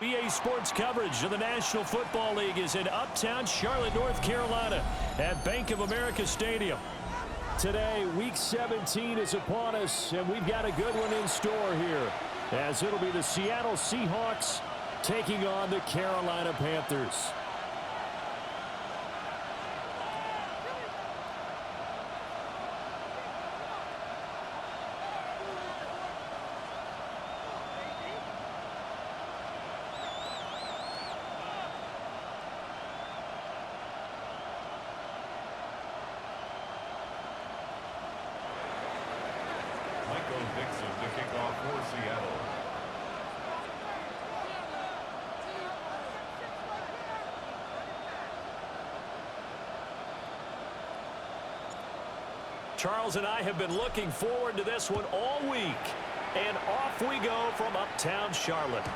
EA Sports coverage of the National Football League is in uptown Charlotte, North Carolina at Bank of America Stadium. Today, Week 17 is upon us, and we've got a good one in store here, as it'll be the Seattle Seahawks taking on the Carolina Panthers. To kick off for Seattle. Charles and I have been looking forward to this one all week. And off we go from uptown Charlotte.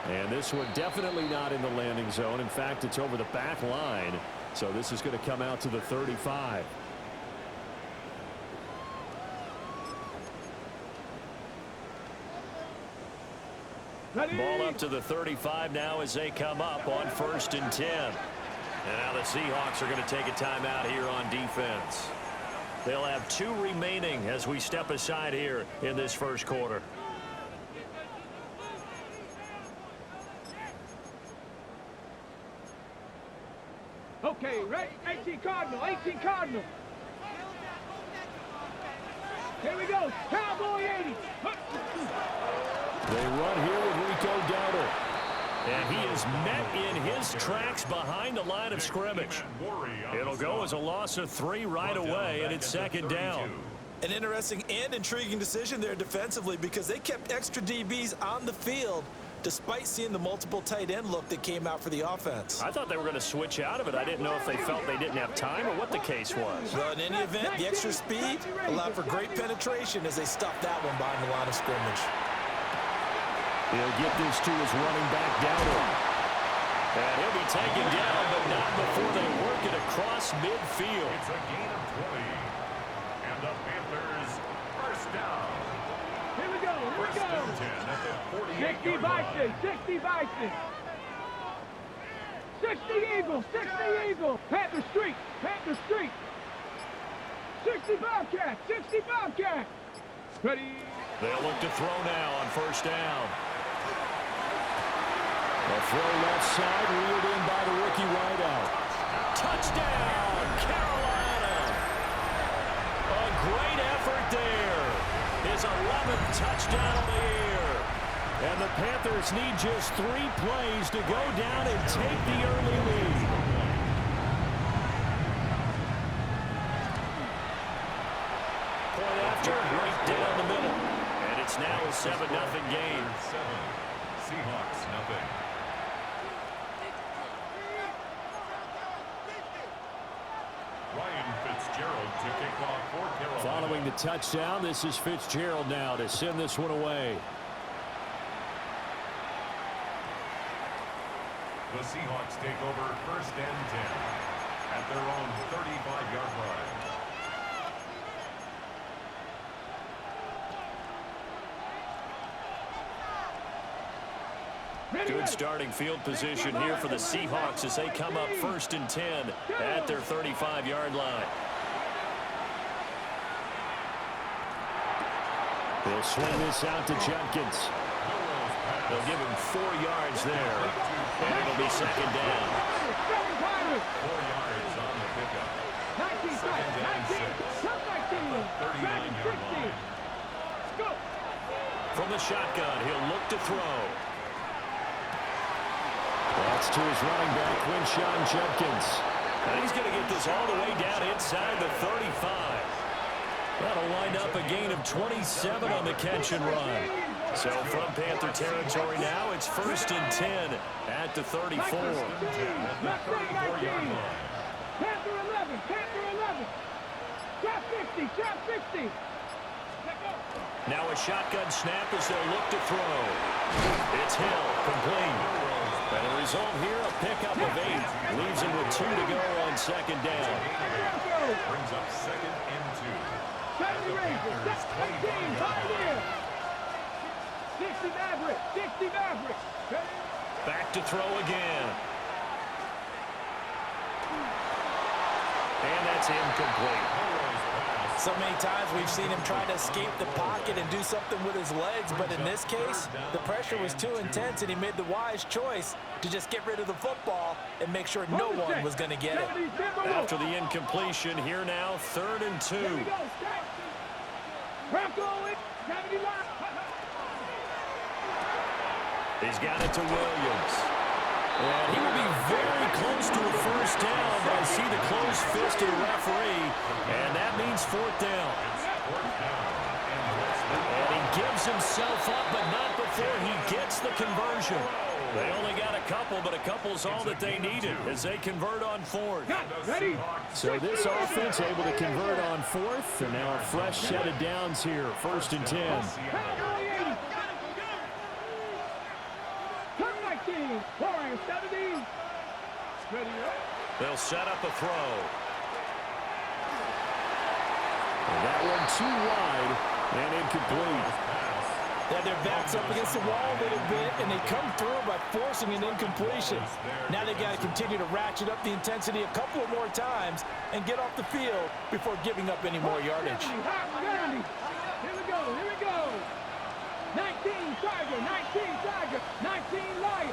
And this one definitely not in the landing zone. In fact, it's over the back line. So this is going to come out to the 35. Ball up to the 35 now as they come up on 1st and 10. And now the Seahawks are going to take a timeout here on defense. They'll have 2 remaining as we step aside here in this first quarter. Okay, right? 18 Cardinal, 18 Cardinal. Here we go, Cowboy 80. They run here with Rico Dowdle. And he is met in his tracks behind the line of scrimmage. It'll go as a loss of 3 right away, and it's 2nd down. An interesting and intriguing decision there defensively because they kept extra DBs on the field despite seeing the multiple tight end look that came out for the offense. I thought they were going to switch out of it. I didn't know if they felt they didn't have time or what the case was. Well, in any event, the extra speed allowed for great penetration as they stuffed that one behind the line of scrimmage. He'll get this to his running back Dowdle. And he'll be taken down, but not before they work it across midfield. It's a gain of 20. And the Panthers first down. Here we go, here we First go. and 10 at the 60 48-yard line. Bison, 60 Bison. 60 Eagles, 60 Eagles. Panther Street, Panther Street. 60 Bobcat, 60 Bobcat. Ready. They'll look to throw now on 1st down. A throw left side, reeled in by the rookie wideout. Touchdown, Carolina! A great effort there. His 11th touchdown of the year. And the Panthers need just 3 plays to go down and take the early lead. Point after, right down the middle. And it's now a 7-0 game. 7. Seahawks, nothing. Ryan Fitzgerald to kick off for Carolina. Following the touchdown, this is Fitzgerald now to send this one away. The Seahawks take over 1st and 10 at their own 35-yard line. Good starting field position here for the Seahawks as they come up 1st and 10 at their 35-yard line. They'll swing this out to Judkins. They'll give him 4 yards there, and it'll be 2nd down. 4 yards on the pickup. 2nd and 6 at the 39-yard line. From the shotgun, he'll look to throw. That's to his running back, Quinshon Judkins. And he's going to get this all the way down inside the 35. That'll wind up a gain of 27 on the catch and run. So from Panther territory now, it's 1st and 10 at the 34. Panther 11, Panther 11. Trap 50, trap 50. Now a shotgun snap as they'll look to throw. It's Hill, complete. And the result here, a pickup of 8. Leaves him with 2 to go on 2nd down. Brings up 2nd and 2. 70 Rangers, 17, Pioneer. 60 Maverick, 60 Maverick. Back to throw again. And that's incomplete. So many times we've seen him try to escape the pocket and do something with his legs, but in this case, the pressure was too intense and he made the wise choice to just get rid of the football and make sure no one was going to get it. After the incompletion, here now, 3rd and 2. He's got it to Williams. And he will be very close to a first down, but I see the closed fist of the referee, and that means 4th down. And he gives himself up, but not before he gets the conversion. They only got a couple, but a couple's all that they needed as they convert on 4th. So this offense able to convert on 4th, and now a fresh set of downs here, 1st and 10. They'll set up a throw. And that one too wide and incomplete. Yeah, their backs up against the wall a little bit, and they come through by forcing an incompletion. Now they got to continue to ratchet up the intensity a couple more times and get off the field before giving up any more yardage. Here we go, here we go. 19 Tiger, 19 Tiger, 19 Lion.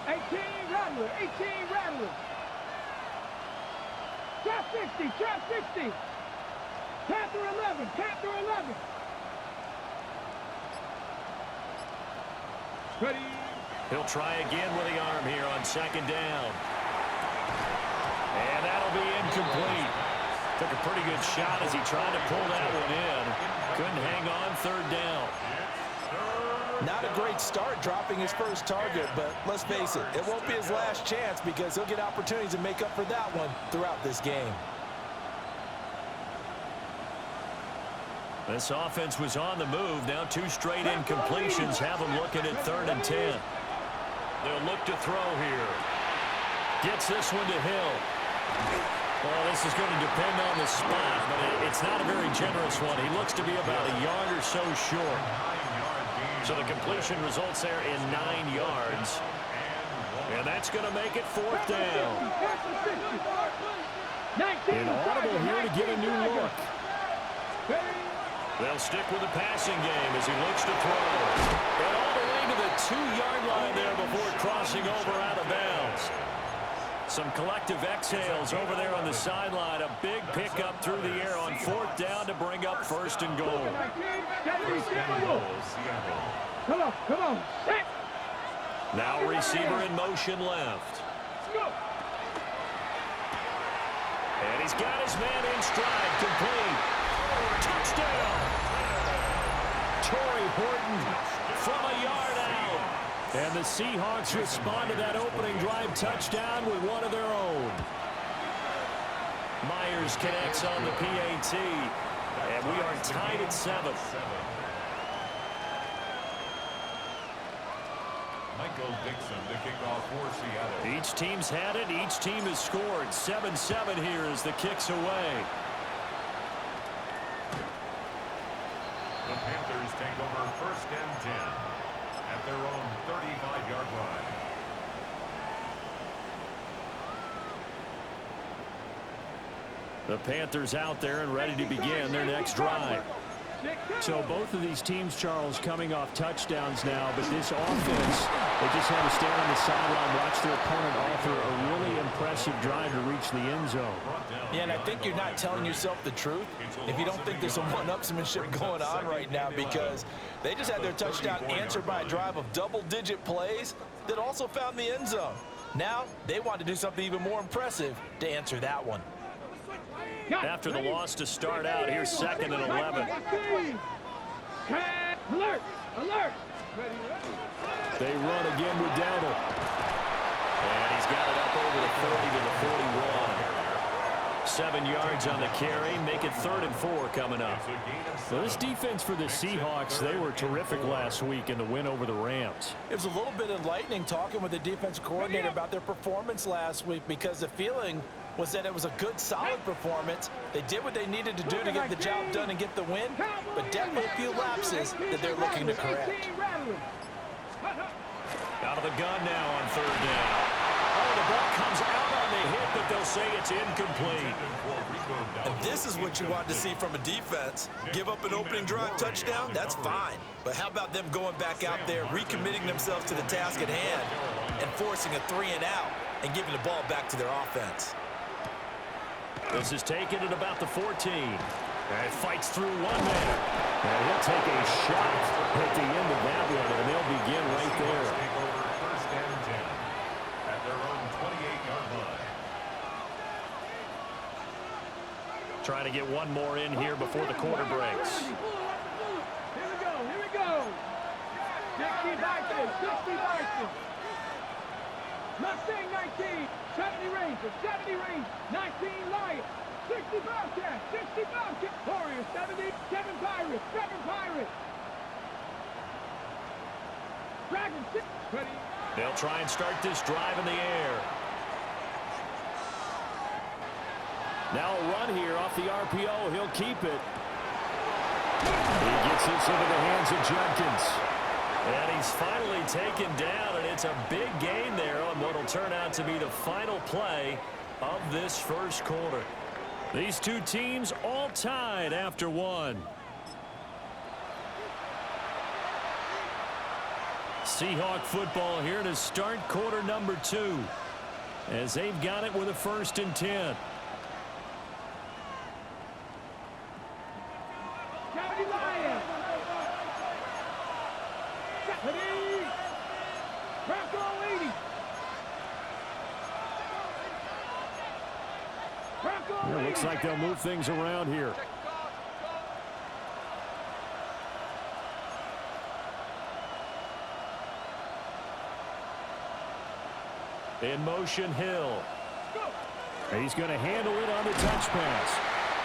18 Rattler, 18 Rattler. Trap 60, trap 60. Panther 11, Panther 11. Ready. He'll try again with the arm here on 2nd down. And that'll be incomplete. Took a pretty good shot as he tried to pull that one in. Couldn't hang on 3rd down. Not a great start dropping his first target, but let's face it, it won't be his last chance because he'll get opportunities to make up for that one throughout this game. This offense was on the move. Now 2 straight incompletions have them looking at 3rd and 10. They'll look to throw here. Gets this one to Hill. Well, this is going to depend on the spot, but it's not a very generous one. He looks to be about a yard or so short. So the completion results there in 9 yards. And that's going to make it 4th down. An audible here to get a new look. They'll stick with the passing game as he looks to throw. And all the way to the 2-yard line there before crossing over out of bounds. Some collective exhales over there on the sideline. A big pickup through the air on 4th down to bring up 1st and goal. Come on, come on. Set. Now receiver in motion left. And he's got his man in stride, complete. Touchdown! Torrey Horton from a yard out. And the Seahawks respond to that opening drive touchdown with one of their own. Myers connects on the PAT. And we are tied at 7. Michael Dixon to kick off for Seattle. Each team's had it. Each team has scored. 7-7 here as the kick's away. The Panthers take over 1st and 10 at their own 35-yard line. The Panthers out there and ready to begin their next drive. So both of these teams, Charles, coming off touchdowns now, but this offense, they just had to stand on the sideline, watch their opponent offer a really impressive drive to reach the end zone. Yeah, and I think you're not telling yourself the truth if you don't think there's some one-upsmanship going on right now, because they just had their touchdown answered by a drive of double-digit plays that also found the end zone. Now they want to do something even more impressive to answer that one. After the loss to start out, here's 2nd and 11. Alert! Alert! They run again with Dowdle. And he's got it up over the 40 to the 41. 7 yards on the carry. Make it 3rd and 4 coming up. So this defense for the Seahawks, they were terrific last week in the win over the Rams. It was a little bit enlightening talking with the defense coordinator about their performance last week, because the feeling was that it was a good, solid performance. They did what they needed to do to get the job done and get the win, but definitely a few lapses that they're looking to correct. Out of the gun now on third down. Oh, the ball comes out on the hit, but they'll say it's incomplete. And this is what you want to see from a defense. Give up an opening drive touchdown, that's fine. But how about them going back out there, recommitting themselves to the task at hand, and forcing a 3-and-out and giving the ball back to their offense. This is taken at about the 14. And fights through one man. And he'll take a shot at the end of that one, and they'll begin right there. Take over first and 10 at their own 28-yard line. Trying to get one more in here before the quarter breaks. Here we go, here we go. 60 Vikings, 60 Vikings. Mustang 19, 70 Rangers, 70 Rangers, 19 Lions, 60 Bobcats, 60 Bobcats. Warriors, 70, 7 Pirates, 7 Pirates. Dragons, 6. Ready. They'll try and start this drive in the air. Now a run here off the RPO. He'll keep it. He gets this into the hands of Jenkins. And he's finally taken down, and it's a big gain there on what will turn out to be the final play of this first quarter. These two teams all tied after one. Seahawk football here to start quarter number 2 as they've got it with a 1st and 10. It looks like they'll move things around here. In motion, Hill. He's going to handle it on the touch pass.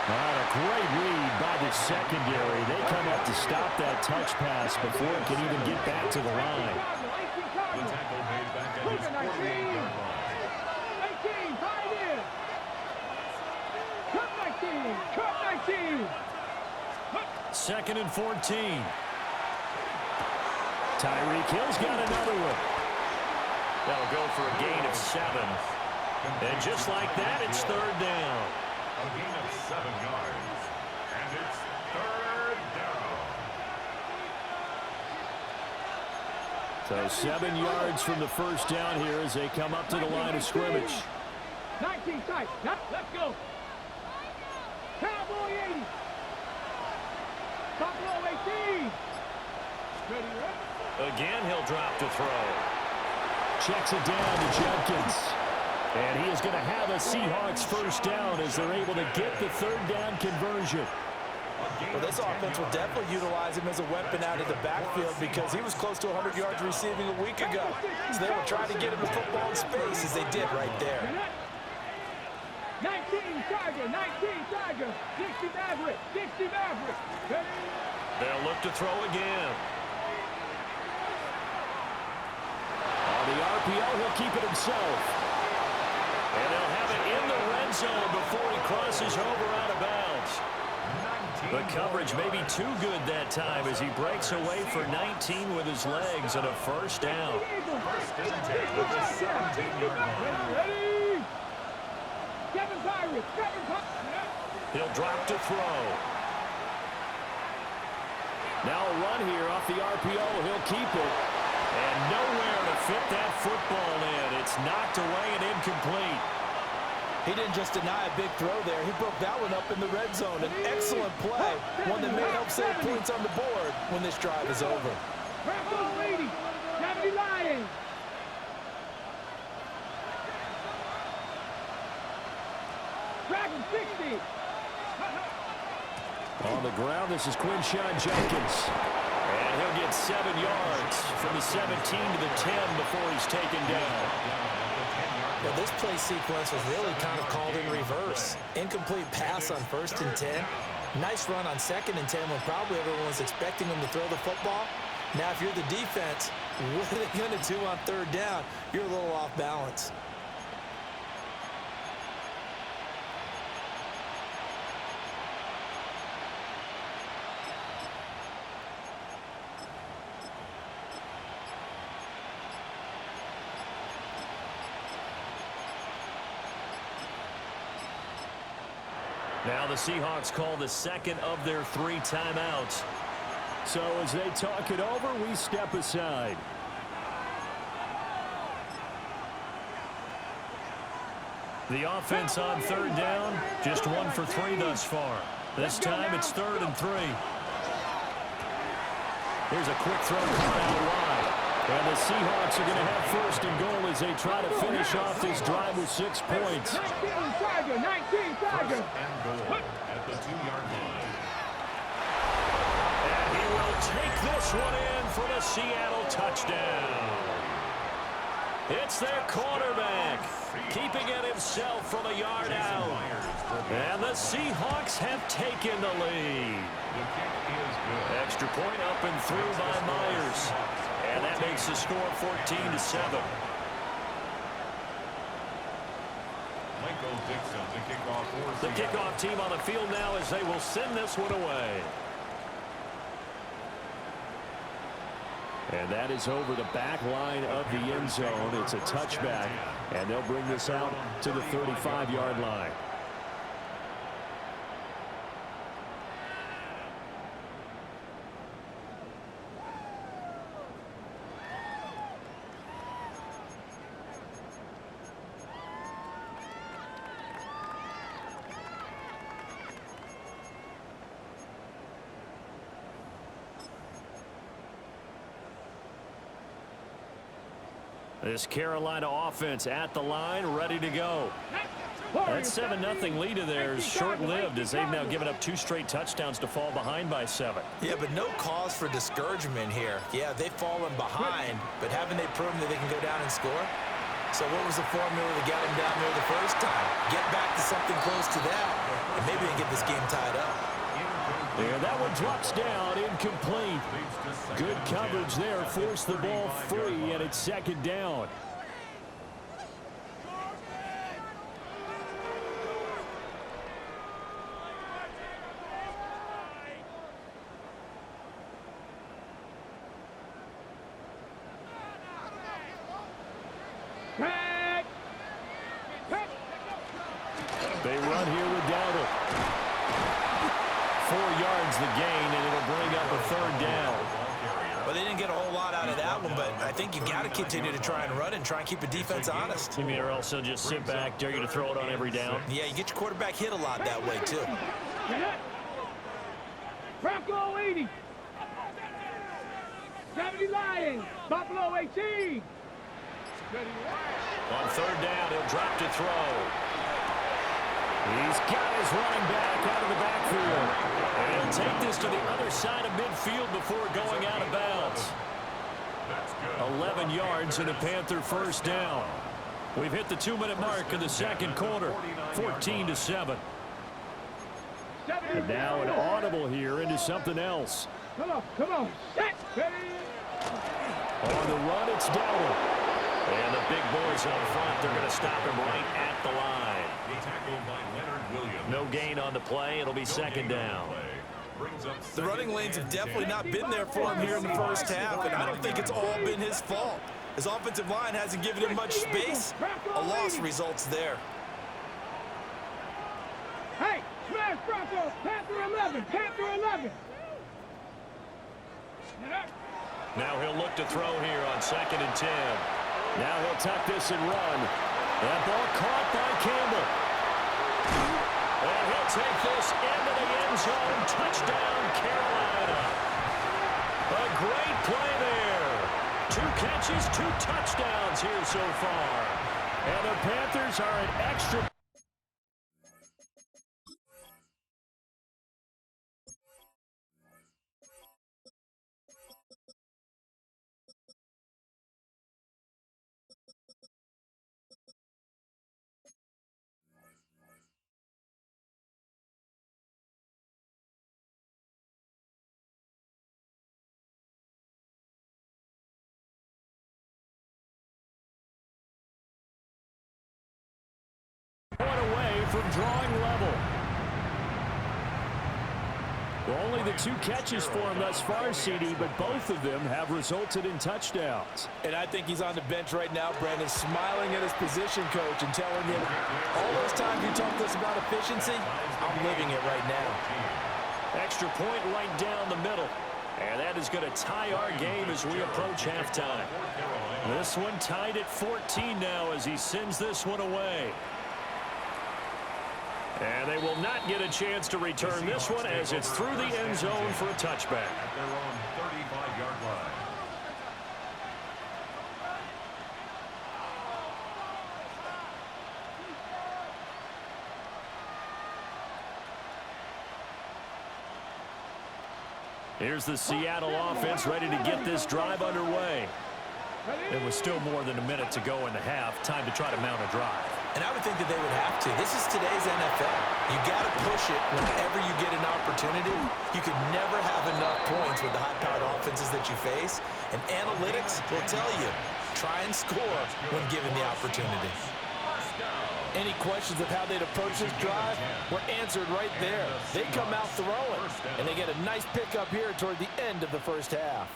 A great read by the secondary. They come up to stop that touch pass before it can even get back to the line. The tackle made back at his 48-yard line. 19, tied in. Cut 19, cut 19. 2nd and 14. Tyreek Hill's got another one. That'll go for a gain of 7. And just like that, it's 3rd down. A gain of 7 yards. And it's 3rd down. So 7 yards from the first down here as they come up to the line of scrimmage. 19 tight. Let's go. Cowboy 80. Buffalo 18. Again, he'll drop to throw. Checks it down to Jenkins. And he is going to have a Seahawks first down as they're able to get the 3rd down conversion. Well, this offense will definitely utilize him as a weapon out of the backfield because he was close to 100 yards receiving a week ago. So they will try to get him the football in space as they did right there. 19 Tiger, 19 Tiger, 60 Maverick, 60 Maverick. They'll look to throw again. On the RPO, he'll keep it himself. And they'll have it in the red zone before he crosses over out of bounds. The coverage may be too good that time as he breaks away for 19 with his legs and a first down. First and 10 with a 17-yard line. Ready? 7 Pirates, 7 Pirates. He'll drop to throw. Now a run here off the RPO. He'll keep it. And nowhere to fit that football in. It's knocked away and incomplete. He didn't just deny a big throw there. He broke that one up in the red zone. An excellent play. One that may help save points on the board when this drive is over. Buffalo 80, 70 Lions. Dragon 60. On the ground, this is Quinshawn Jenkins. And he'll get 7 yards from the 17 to the 10 before he's taken down. Well, this play sequence was really kind of called in reverse. Incomplete pass on 1st and 10. Nice run on 2nd and 10 when probably everyone was expecting him to throw the football. Now, if you're the defense, what are they going to do on 3rd down? You're a little off balance. Now the Seahawks call the second of their 3 timeouts. So as they talk it over, we step aside. The offense on 3rd down, just 1 for 3 thus far. This time it's 3rd and 3. Here's a quick throw coming out wide. And the Seahawks are going to have 1st and goal as they try to finish off this drive with 6 points. 19 Tiger, 19 Tiger. And goal at the 2-yard line. And he will take this one in for the Seattle touchdown. It's their quarterback, keeping it himself from a yard out. And the Seahawks have taken the lead. Extra point up and through by Myers. And that makes the score 14-7. The kickoff team on the field now as they will send this one away. And that is over the back line of the end zone. It's a touchback, and they'll bring this out to the 35-yard line. This Carolina offense at the line, ready to go. That 7-0 lead of theirs short-lived as they've now given up 2 straight touchdowns to fall behind by 7. Yeah, but no cause for discouragement here. Yeah, they've fallen behind, but haven't they proven that they can go down and score? So what was the formula that got them down there the first time? Get back to something close to that, and maybe they can get this game tied up. And that one drops down, incomplete. Good coverage there, forced the ball free, and it's 2nd down. They run here with Dowdle. 4 yards the gain, and it'll bring up a 3rd down. Well, they didn't get a whole lot out of that one, but I think you've got to continue to try and run and try and keep the defense honest. You mean, or else they'll just sit back, dare you to throw it on every down? Yeah, you get your quarterback hit a lot that way, too. Bronco 80. 70 Lions. Buffalo 18. On 3rd down, he'll drop to throw. He's got his running back out of the backfield. And he'll take this to the other side of midfield before going out of bounds. 11 yards and a Panther 1st down. We've hit the 2-minute mark in the 2nd quarter. 14-7. And now an audible here into something else. Come on. Set. On the run, it's Dowdle. And the big boys up front, they're going to stop him right at the line. No gain on the play. It'll be 2nd down. The running lanes have definitely not been there for him here in the first half, and I don't think it's all been his fault. His offensive line hasn't given him much space. A loss results there. Hey, smash Bronco. Panther 11. Panther 11. Now he'll look to throw here on 2nd and 10. Now he'll tuck this and run. That ball caught by Campbell. And he'll take this into the end zone. Touchdown, Carolina. A great play there. 2 catches, 2 touchdowns here so far. And the Panthers are an extra. Away from drawing level. Well, only the 2 catches for him thus far, CD, but both of them have resulted in touchdowns. And I think he's on the bench right now, Brandon, smiling at his position coach and telling him, all those times you talked to us about efficiency, I'm living it right now. Extra point right down the middle. And that is going to tie our game as we approach halftime. This one tied at 14 now as he sends this one away. And they will not get a chance to return this one as it's through the end zone for a touchback. At their own 35-yard line. Here's the Seattle offense ready to get this drive underway. It was still more than a minute to go in the half. Time to try to mount a drive. And I would think that they would have to. This is today's NFL. You got to push it whenever you get an opportunity. You can never have enough points with the high-powered offenses that you face. And analytics will tell you, try and score when given the opportunity. Any questions of how they'd approach this drive were answered right there. They come out throwing, and they get a nice pickup here toward the end of the first half.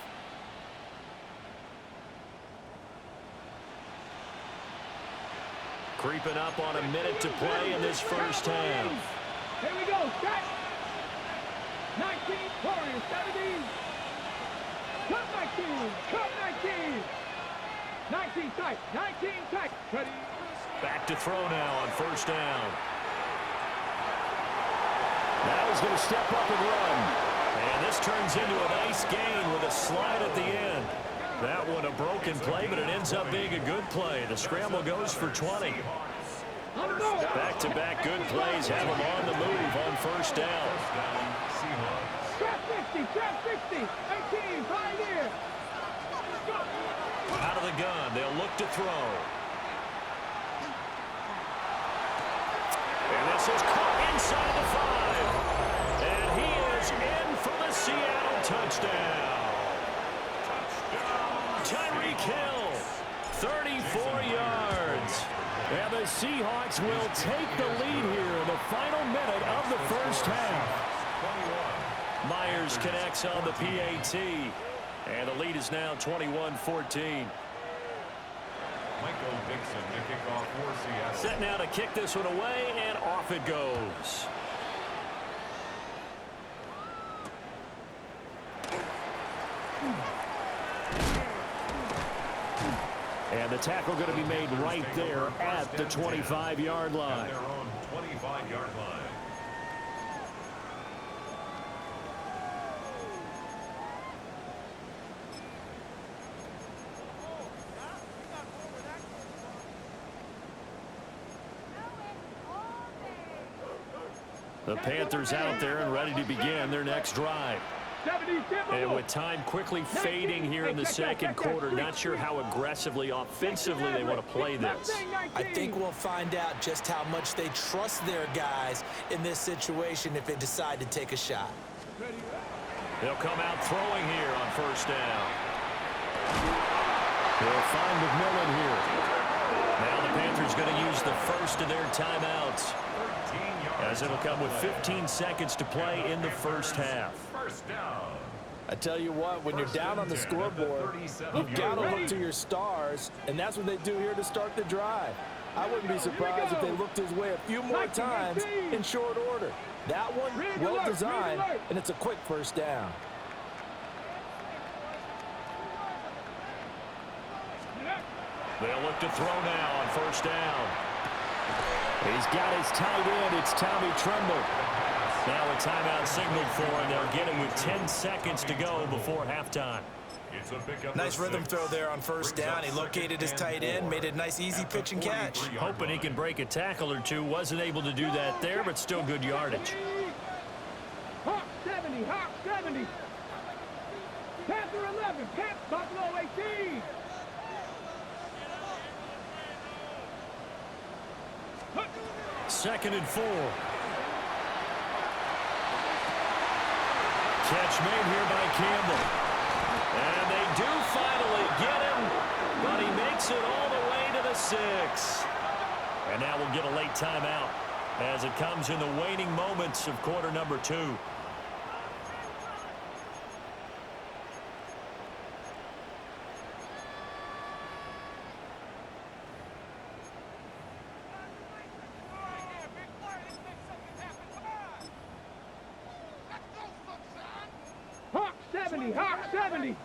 Creeping up on a minute to play in this first half. Here we go, set. 19, Warriors, 17. Cut 19, cut 19. 19 tight, 19 tight. Ready. Back to throw now on first down. Now he's going to step up and run. And this turns into a nice gain with a slide at the end. That one a broken play, but it ends up being a good play. The scramble goes for 20. Back-to-back good plays have him on the move on first down. Trap 60, trap 60. 18, 5 here. Out of the gun, they'll look to throw. And this is caught inside the 5. And he is in for the Seattle touchdown. Tyreek Hill, 34 yards. And the Seahawks will take the lead here in the final minute of the first half. Myers connects on the PAT. And the lead is now 21-14. Michael Dixon to kick off for Seattle. Set now to kick this one away, and off it goes. And the tackle going to be made right there at the 25-yard line. At their own 25-yard line. The Panthers out there and ready to begin their next drive. And with time quickly fading here in the second quarter, not sure how aggressively, offensively they want to play this. I think we'll find out just how much they trust their guys in this situation if they decide to take a shot. They'll come out throwing here on first down. They'll find McMillan here. Now the Panthers going to use the first of their timeouts, as it'll come with 15 seconds to play in the first half. First down. I tell you what, when you're down on the scoreboard, you've got to look to your stars, and that's what they do here to start the drive. I wouldn't be surprised if they looked his way a few more times in short order. That one, well designed, and it's a quick first down. They'll look to throw now on first down. He's got his tight end. It's Tommy Tremble. Now a timeout signaled for him. They'll get him with 10 seconds to go before halftime. Nice rhythm throw there on first down. He located his tight end, made a nice easy pitch and catch. Hoping he can break a tackle or two. Wasn't able to do that there, but still good yardage. Hawk 70, Hawk 70. Panther 11, Buffalo 18. Second and 4. Catch made here by Campbell. And they do finally get him, but he makes it all the way to the 6. And now we'll get a late timeout as it comes in the waning moments of quarter number 2. Hawk 70.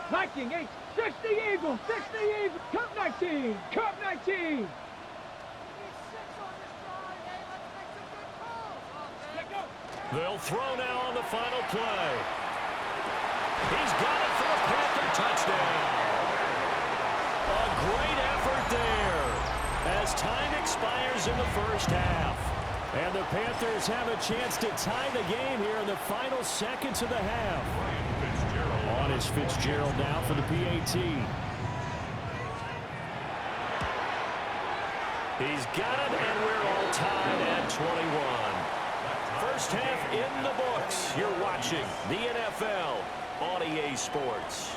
Viking 8, 60 Eagles, 60 Eagles. Cup 19, Cup 19. They'll throw now on the final play. He's got it for a Panther touchdown. A great effort there as time expires in the first half. And the Panthers have a chance to tie the game here in the final seconds of the half. On is Fitzgerald now for the PAT. He's got it, and we're all tied at 21. First half in the books. You're watching the NFL on EA Sports.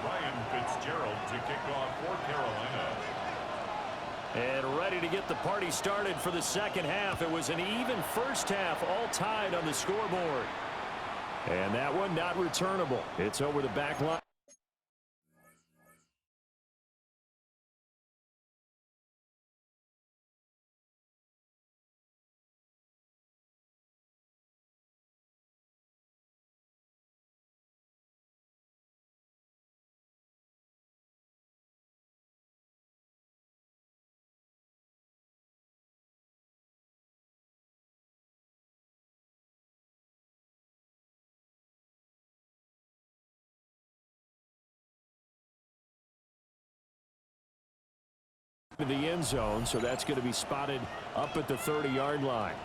Ryan Fitzgerald to kick off for Carolina. And ready to get the party started for the second half. It was an even first half, all tied on the scoreboard. And that one not returnable. It's over the back line. To the end zone, so that's going to be spotted up at the 30-yard line.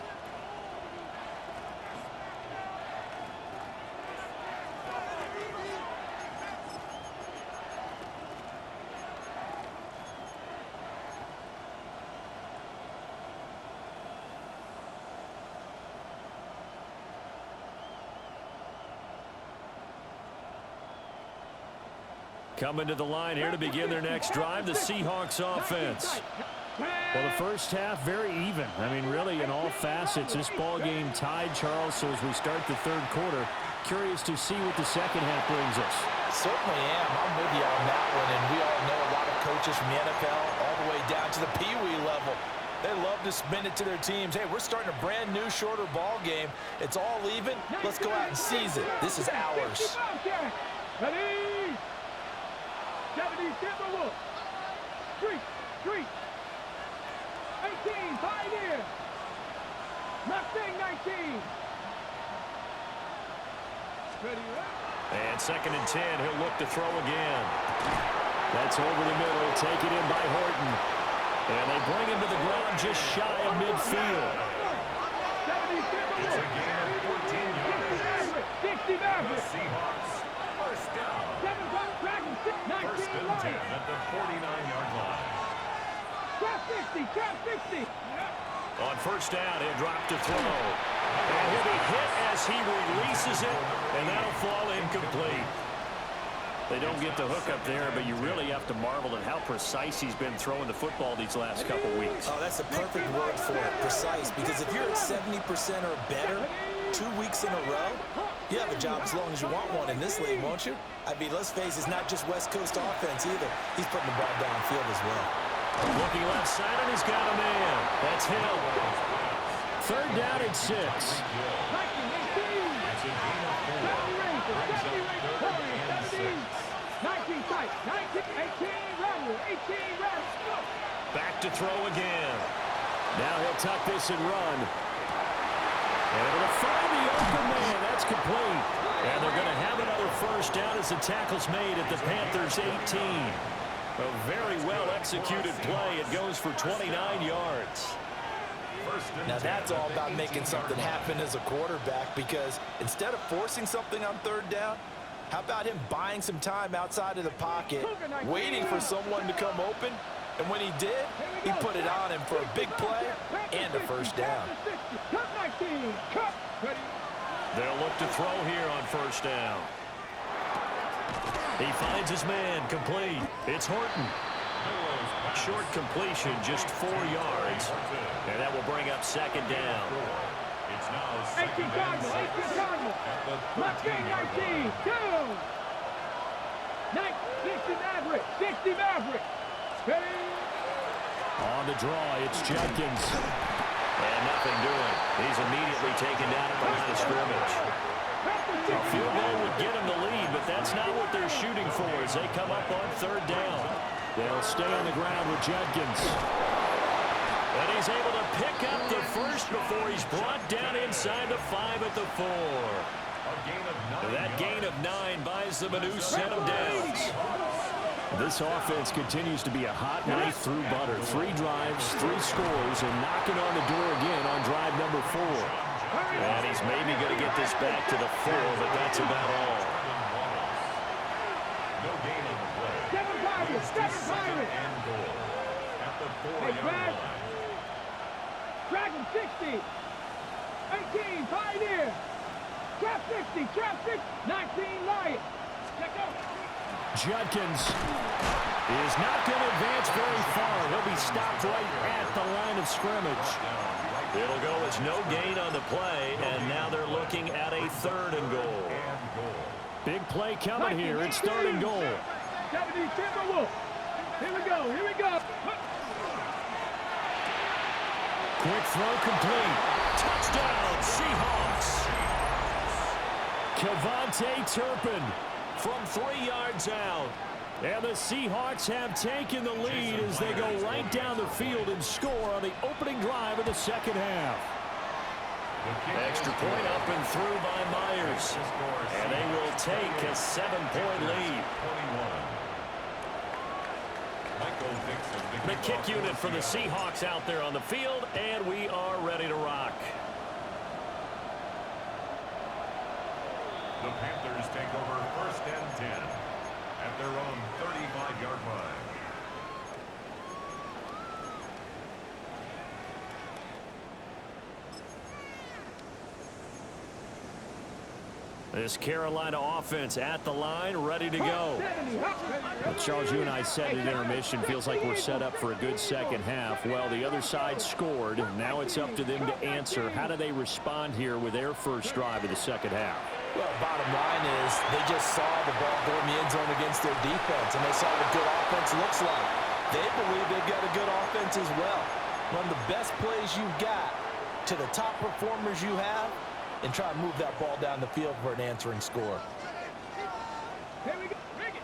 Coming to the line here to begin their next drive, the Seahawks offense. Well, the first half, very even. I mean, really, in all facets, this ball game tied, Charles. So as we start the third quarter, curious to see what the second half brings us. Certainly am. I'm with you on that one. And we all know a lot of coaches from the NFL all the way down to the Pee-wee level. They love to spin it to their teams. Hey, we're starting a brand new, shorter ball game. It's all even. Let's go out and seize it. This is ours. Ready? 70 Timberwolves. Street. 18, Pioneer. Mustang 19. Ready, And 2nd and 10, he'll look to throw again. That's over the middle, taken in by Horton. And they bring him to the ground just shy of midfield. 70 Timberwolves. It's a gain of 14 yards. 60 Mavericks. The Seahawks, first down. 7 Dragons, 19 First and 10 Lions. at the 49-yard line. Trap 60. On first down, he'll drop to throw. And he'll be hit as he releases it, and that'll fall incomplete. They don't get the hook up there, but you really have to marvel at how precise he's been throwing the football these last couple weeks. Oh, that's the perfect word for it, precise. Because if you're at 70% or better 2 weeks in a row, you have a job as long as you want one in this league, won't you? I mean, let's face it, it's not just West Coast offense either. He's putting the ball downfield as well. Looking left side, and he's got a man. That's Hill. Third down and 6. Back to throw again. Now he'll tuck this and run. And it'll find the open man. That's complete. And they're going to have another first down as the tackle's made at the Panthers' 18. A very well-executed play. It goes for 29 yards. Now that's all about making something happen as a quarterback, because instead of forcing something on third down, how about him buying some time outside of the pocket, waiting for someone to come open, and when he did, he put it on him for a big play and a first down. They'll look to throw here on first down. He finds his man, complete. It's Horton. Short completion, just 4 yards. And that will bring up second down. It's now 18 second and Cardinals, 6 18 Cardinals. at the Mustang 13-yard 19, line. 2. 60 Mavericks, 60 Mavericks. On the draw, it's Jenkins. And nothing doing. He's immediately taken down at the line of scrimmage. A field goal would get him the lead, but that's not what they're shooting for as they come up on third down. They'll stay on the ground with Jenkins. And he's able to pick up the first before he's brought down inside the 5 at the 4. That gain of 9 buys them a new set of downs. This offense continues to be a hot knife through butter. 3 drives, 3 scores, and knocking on the door again on drive number 4. And he's maybe going to get this back to the 4, but that's about all. No gain on the play. And goal at the 4-yard line. Dragon 60. 18, Pioneer. Trap 60, trap 6. 19, Lion. Check out. Jenkins is not going to advance very far. He'll be stopped right at the line of scrimmage. It'll go as no gain on the play, and now they're looking at a 3rd and goal. Big play coming here. It's 3rd and goal. 70 Timberwolf. Here we go, here we go. Quick throw complete. Touchdown, Seahawks. Kevontae Turpin. From 3 yards out. And the Seahawks have taken the lead as they go right down the field and score on the opening drive of the second half. Extra point up and through by Myers. And they will take a 7-point lead. The kick unit for the Seahawks out there on the field, and we are ready to rock. The Panthers take over 1st and 10 at their own 35-yard line. This Carolina offense at the line, ready to go. Well, Charles, you and I said at intermission, feels like we're set up for a good second half. Well, the other side scored. Now it's up to them to answer. How do they respond here with their first drive of the second half? Well, bottom line is they just saw the ball go in the end zone against their defense, and they saw what good offense looks like. They believe they've got a good offense as well. Run the best plays you've got to the top performers you have, and try to move that ball down the field for an answering score. Here we go. Bring it.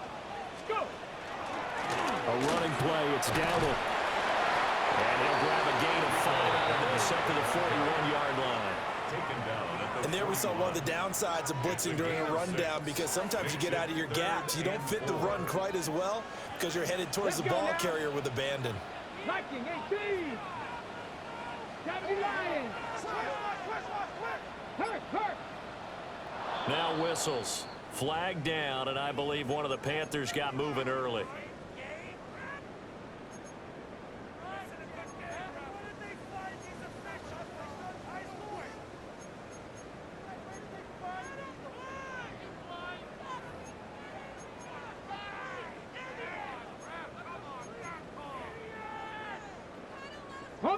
Go. A running play. It's Dowdle. And he'll grab a gain of 5 out of this up to the 41-yard line. Taken down at the And there we saw one of the downsides of blitzing during a rundown, because sometimes you get out of your gaps. You don't fit the run quite as well because you're headed towards the ball carrier with abandon. Viking 18. 70 Lions. Hurt. Now whistles. Flag down, and I believe one of the Panthers got moving early.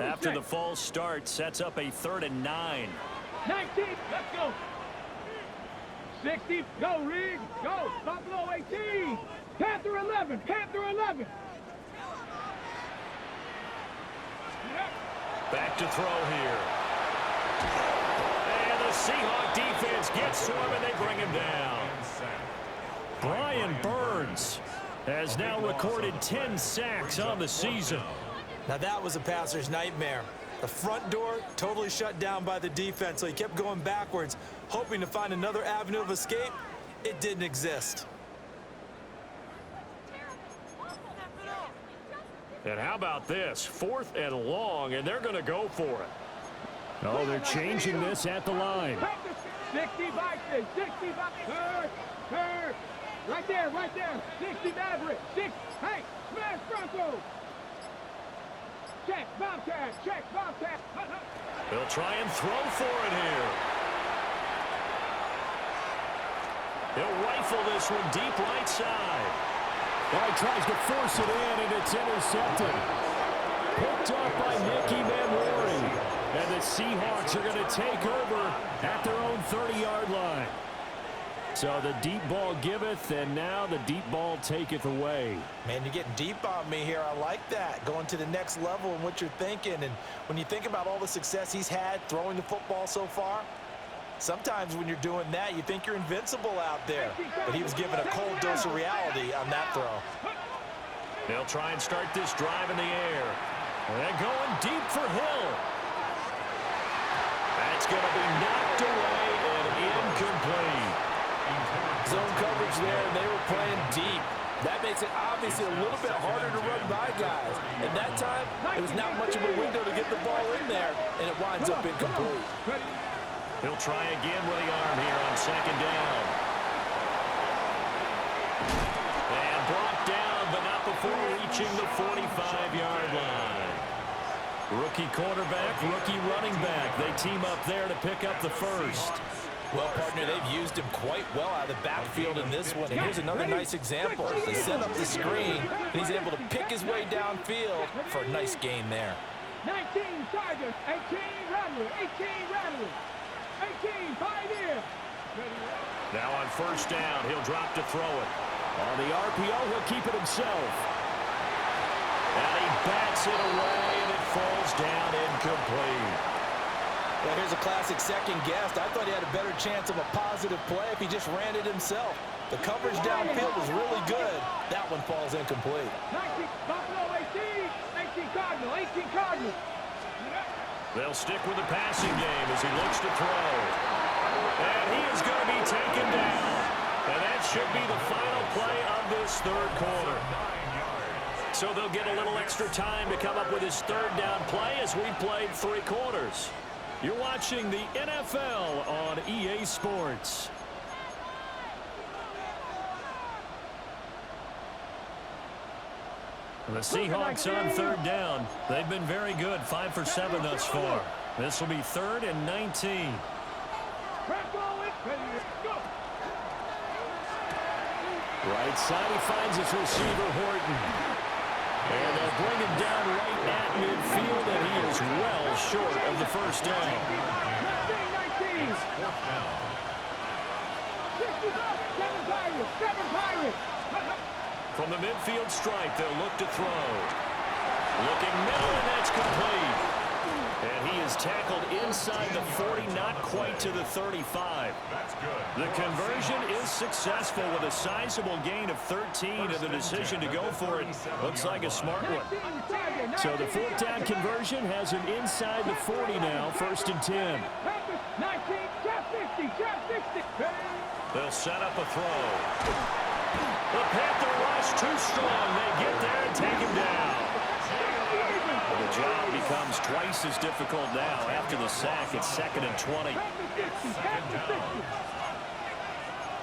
After the false start, sets up a 3rd and 9. 19, let's go. 60, go Reed, go. Buffalo 18. Panther 11, Panther 11. Back to throw here. And the Seahawk defense gets to him, and they bring him down. Brian Burns has now recorded 10 sacks on the season. Now that was a passer's nightmare. The front door totally shut down by the defense, so he kept going backwards, hoping to find another avenue of escape. It didn't exist. And how about this? 4th and long, and they're going to go for it. Oh, they're changing this at the line. 60 Vikings, 60 Vikings. Hurt. Right there. 60 Maverick. 6. Hey, smash Bronco. Check Bobcat. They'll try and throw for it here. He'll rifle this one deep right side. Well, he tries to force it in, and it's intercepted. Picked up by Nicky Manwari. And the Seahawks are going to take over at their own 30-yard line. So the deep ball giveth, and now the deep ball taketh away. Man, you're getting deep on me here. I like that. Going to the next level in what you're thinking. And when you think about all the success he's had throwing the football so far, sometimes when you're doing that, you think you're invincible out there. But he was given a cold dose of reality on that throw. They'll try and start this drive in the air. And going deep for Hill. That's going to be knocked away and incomplete. Zone coverage there, and they were playing deep. That makes it obviously a little bit harder to run by guys. And that time, it was not much of a window to get the ball in there, and it winds up incomplete. He'll try again with the arm here on second down. And brought down, but not before reaching the 45-yard line. Rookie quarterback, rookie running back. They team up there to pick up the first. Well, partner, they've used him quite well out of the backfield in this one. And here's another nice example. They set up the screen, and he's able to pick his way downfield for a nice gain there. 19 Tigers, 18 Rattlers, 18 Rattlers, 18 Pioneer. Now on first down, he'll drop to throw it. On the RPO, he'll keep it himself. And he bats it away, and it falls down incomplete. Well, here's a classic second guess. I thought he had a better chance of a positive play if he just ran it himself. The coverage downfield was really good. That one falls incomplete. 19 Buffalo, 18 Cardinal, 18 Cardinal. They'll stick with the passing game as he looks to throw. And he is going to be taken down. And that should be the final play of this third quarter. So they'll get a little extra time to come up with his third down play as we played 3 quarters. You're watching the NFL on EA Sports. The Seahawks on third down. They've been very good, 5 for 7 thus far. This will be 3rd and 19. Right side, he finds his receiver, Horton. And they'll bring him down right at midfield, and he is well short of the first down. 7 Pirates. From the midfield stripe, they'll look to throw. Looking middle, and that's complete. And he is tackled inside the 40, not quite to the 35. The conversion is successful with a sizable gain of 13, and the decision to go for it looks like a smart one. So the 4th down conversion has him inside the 40 now, 1st and 10. 19, Jeff 60, Jeff 60. They'll set up a throw. The Panther rush too strong. They get there and take him down. The job becomes twice as difficult now after the sack. It's 2nd and 20.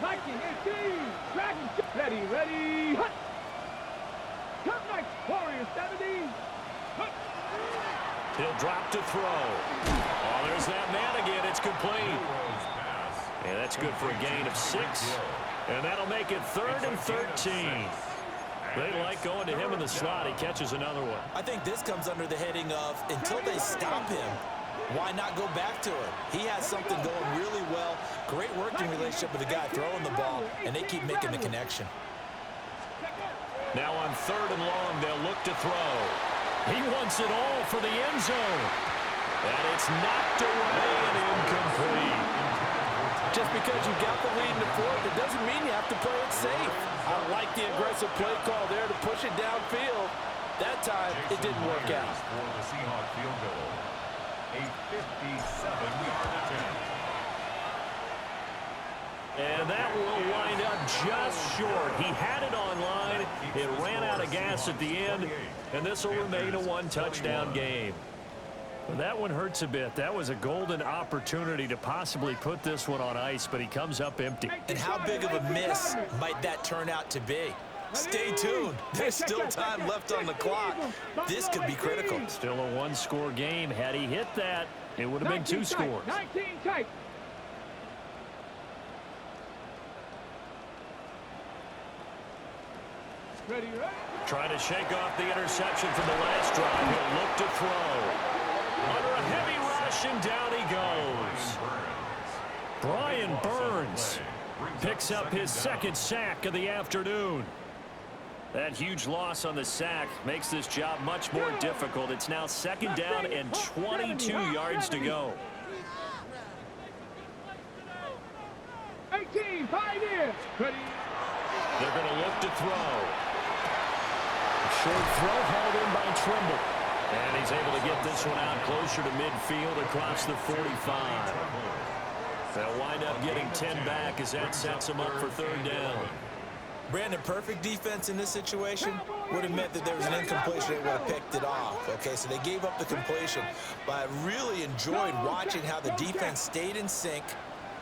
19, 18, ready, hut. Come Knights, Warriors 17. Hut. He'll drop to throw. Oh, there's that man again. It's complete. And that's good for a gain of 6. And that'll make it 3rd and 13. They like going to him in the slot. He catches another one. I think this comes under the heading of until they stop him, why not go back to him? He has something going really well. Great working relationship with the guy throwing the ball, and they keep making the connection. Now on 3rd and long, they'll look to throw. He wants it all for the end zone. And it's knocked away and incomplete. Just because you got the lead in the 4th, it doesn't mean you have to play it safe. I like the aggressive play call there to push it downfield. That time, it didn't work out. For the Seahawks field goal, a 57-yard attempt. And that will wind up just short. He had it on line. It ran out of gas at the end, and this will remain a 1-touchdown game. Well, that one hurts a bit. That was a golden opportunity to possibly put this one on ice, but he comes up empty. And how big of a miss might that turn out to be? Stay tuned. There's still time left on the clock. This could be critical. Still a 1-score game. Had he hit that, it would have been 2 scores. 19 tight. Ready. Trying to shake off the interception from the last drive. He'll look to throw. Under a heavy rush, and down he goes. Brian Burns Picks up his second sack of the afternoon. That huge loss on the sack makes this job much more difficult. It's now second down and 22 yards to go. 18, Pioneer. Ready. They're going to look to throw. Short throw hauled in by Trimble. And he's able to get this one out closer to midfield across the 45. They'll wind up getting 10 back as that sets them up for third down. Brandon, perfect defense in this situation would have meant that there was an incompletion. They would have picked it off. Okay, so they gave up the completion. But I really enjoyed watching how the defense stayed in sync,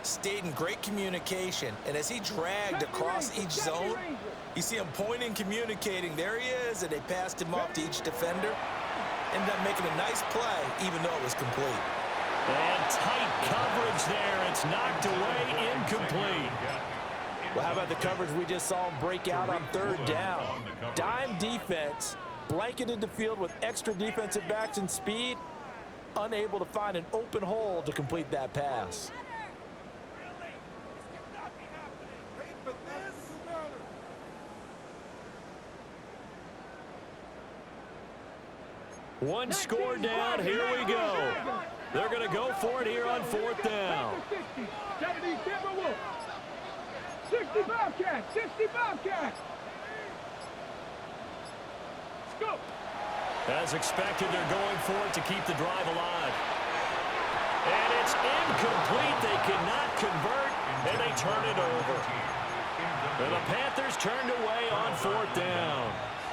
stayed in great communication. And as he dragged across each zone, you see him pointing, communicating. There he is, and they passed him off to each defender. Ended up making a nice play, even though it was complete. And tight coverage there. It's knocked away, incomplete. Well, how about the coverage we just saw him break out on third down? Dime defense, blanketed the field with extra defensive backs and speed, unable to find an open hole to complete that pass. One score down. Here we go. They're going to go for it here on fourth down. 60 Bobcats, 60 Bobcats. Let's go. As expected, they're going for it to keep the drive alive. And it's incomplete. They cannot convert, and they turn it over. And the Panthers turned away on fourth down.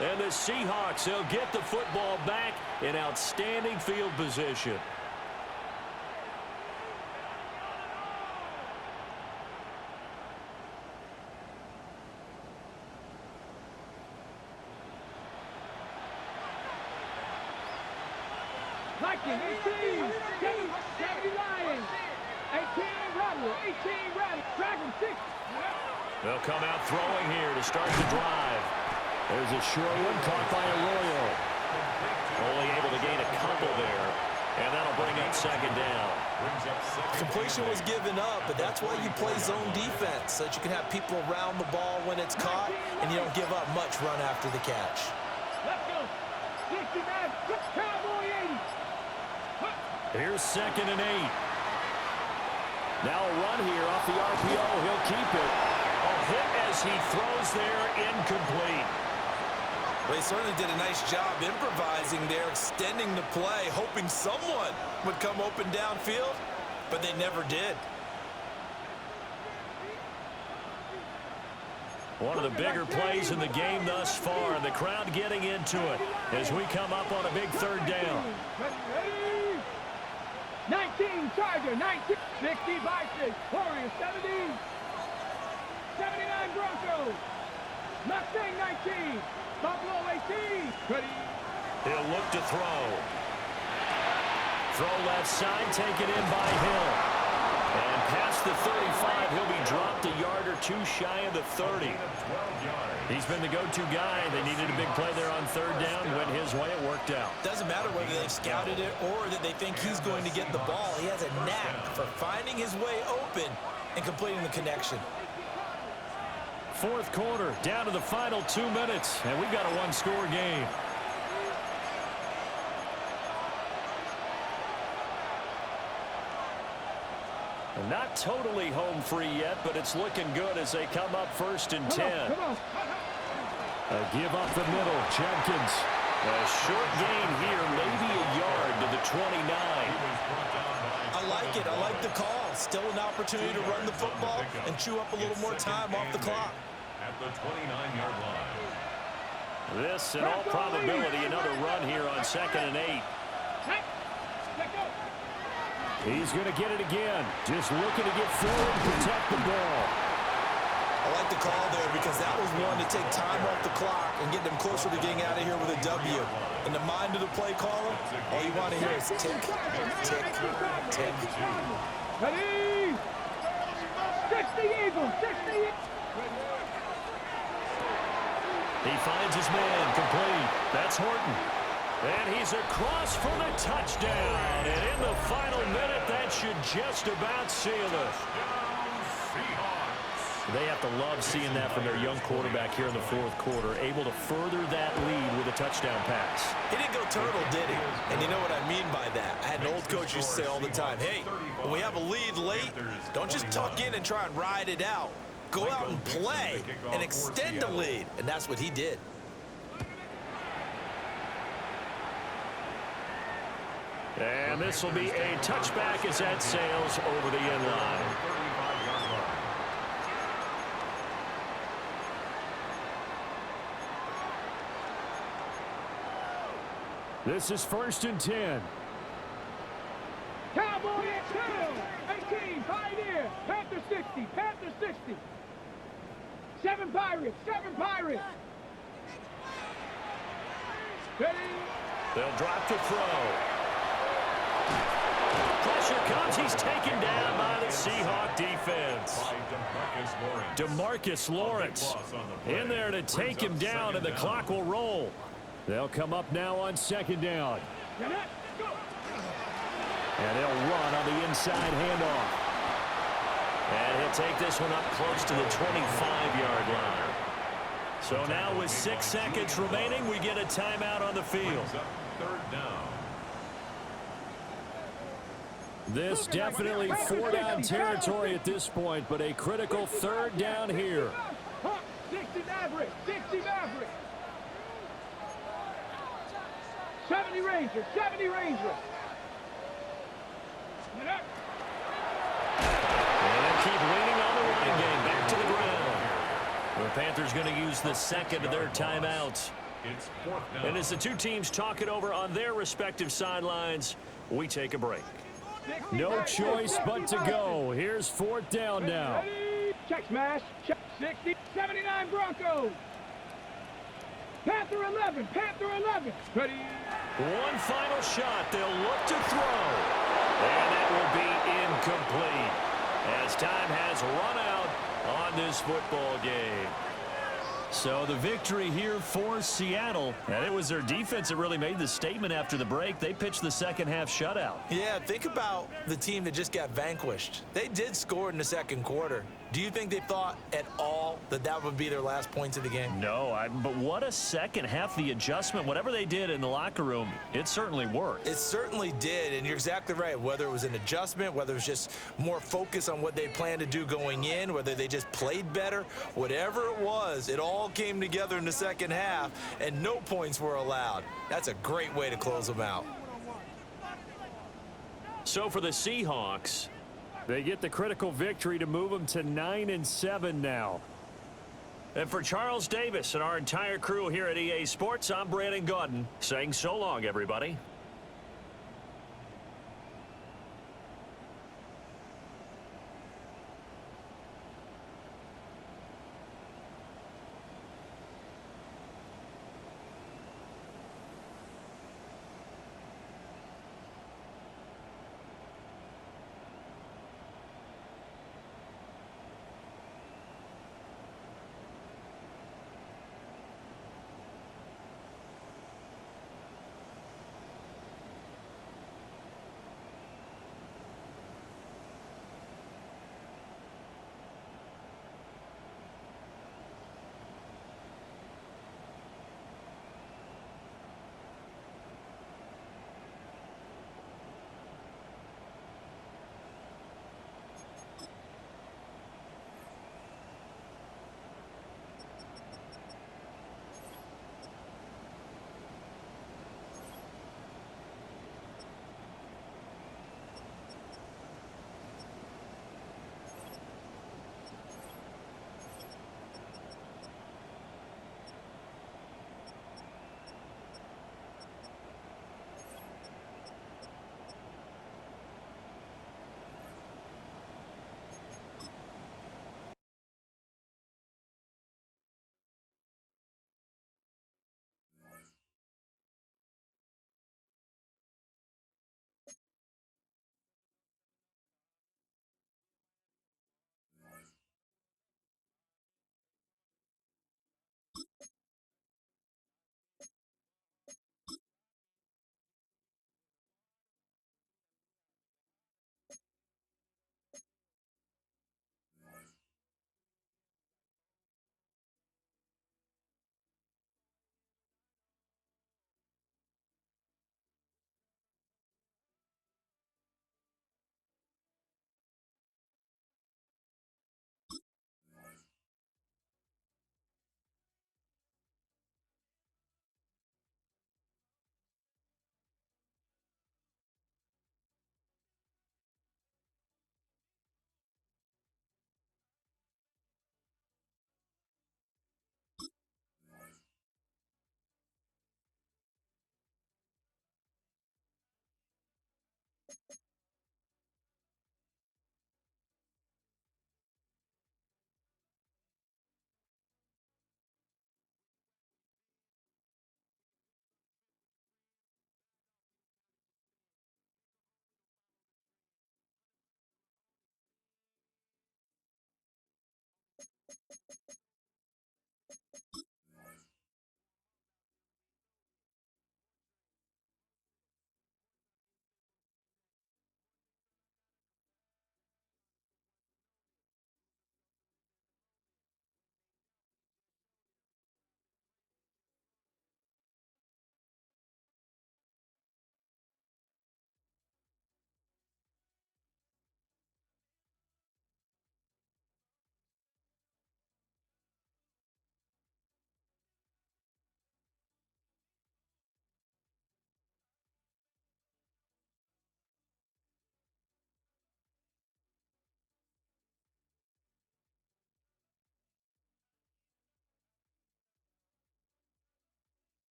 And the Seahawks, they'll get the football back in outstanding field position. Liking, 18, 70 Lions, 18 Rebel, 18 Rebel, Dragon 6. They'll come out throwing here to start the drive. There's a short one caught by Arroyo. Only able to gain a couple there. And that'll bring up second down. Completion was given up, but that's why you play zone defense, so that you can have people around the ball when it's caught, and you don't give up much run after the catch. Let's go. 69, Cowboy 80. Here's second and 8. Now a run here off the RPO. He'll keep it. A hit as he throws there, incomplete. Well, he certainly did a nice job improvising there, extending the play, hoping someone would come open downfield, but they never did. One of the bigger plays in the game thus far, and the crowd getting into it as we come up on a big third down. 19 Tiger, 19, 60 Vikings, Warriors 70, 79 Broncos, Mustang 19, Buffalo 18. Ready. He'll look to throw. Throw left side, taken in by Hill. And past the 35, he'll be dropped a yard or two shy of the 30. He's been the go-to guy. They needed a big play there on third down. Went his way. It worked out. Doesn't matter whether they've scouted it or that they think he's going to get the ball. He has a knack for finding his way open and completing the connection. Fourth quarter, down to the final 2 minutes, and we've got a one-score game. Not totally home free yet, but it's looking good as they come up first and 10. A give up the middle, Jenkins. A short gain here, maybe a yard to the 29. I like it. I like the call. Still an opportunity to run the football and chew up a little more time off the clock. At the 29-yard line. This, in all probability, another run here on second and 8. He's going to get it again. Just looking to get forward and protect the ball. I like the call there because that was one to take time off the clock and get them closer to getting out of here with a W. In the mind of the play caller, all you want to hear is tick, tick, tick. Ready. 60 Eagles, 60 Eagles. He finds his man, complete. That's Horton. And he's across for the touchdown. And in the final minute, that should just about seal it. They have to love seeing that from their young quarterback here in the fourth quarter, able to further that lead with a touchdown pass. He didn't go turtle, did he? And you know what I mean by that. I had an old coach used to say all the time, hey, when we have a lead late, don't just tuck in and try and ride it out. Go out and play and extend the lead. And that's what he did. And this will be a touchback as that sails over the end line. This is 1st and 10. Cowboy at 2. 18, Pioneer. Panthers 60, Panthers 60. 7 Pirates, 7 Pirates. Ready? They'll drop to throw. Pressure comes. He's taken down by the Seahawk defense. DeMarcus Lawrence in there to take him down, and the clock will roll. They'll come up now on 2nd down. And they'll run on the inside handoff. And he'll take this one up close to the 25-yard line. So now with 6 seconds remaining, we get a timeout on the field. 3rd down. This definitely 4-down territory at this point, but a critical 3rd down here. 60 Maverick, 60 Maverick. 70 Rangers, 70 Rangers. And they'll keep leaning on the running game. Back to the ground. The Panthers going to use the second of their timeouts. It's 4th down. And as the two teams talk it over on their respective sidelines, we take a break. No choice but to go. Here's 4th down now. Check smash. Check 60. 79 Broncos. Panther 11. Panther 11. Ready. One final shot. They'll look to throw. And that will be incomplete as time has run out on this football game. So the victory here for Seattle. And it was their defense that really made the statement after the break. They pitched the second half shutout. Yeah, think about the team that just got vanquished. They did score in the second quarter. Do you think they thought at all that that would be their last points of the game? No, but what a second half. The adjustment, whatever they did in the locker room, it certainly worked. It certainly did, and you're exactly right. Whether it was an adjustment, whether it was just more focus on what they planned to do going in, whether they just played better, whatever it was, it all came together in the second half, and no points were allowed. That's a great way to close them out. So for the Seahawks, they get the critical victory to move them to 9-7 now. And for Charles Davis and our entire crew here at EA Sports, I'm Brandon Gaudin saying so long, everybody.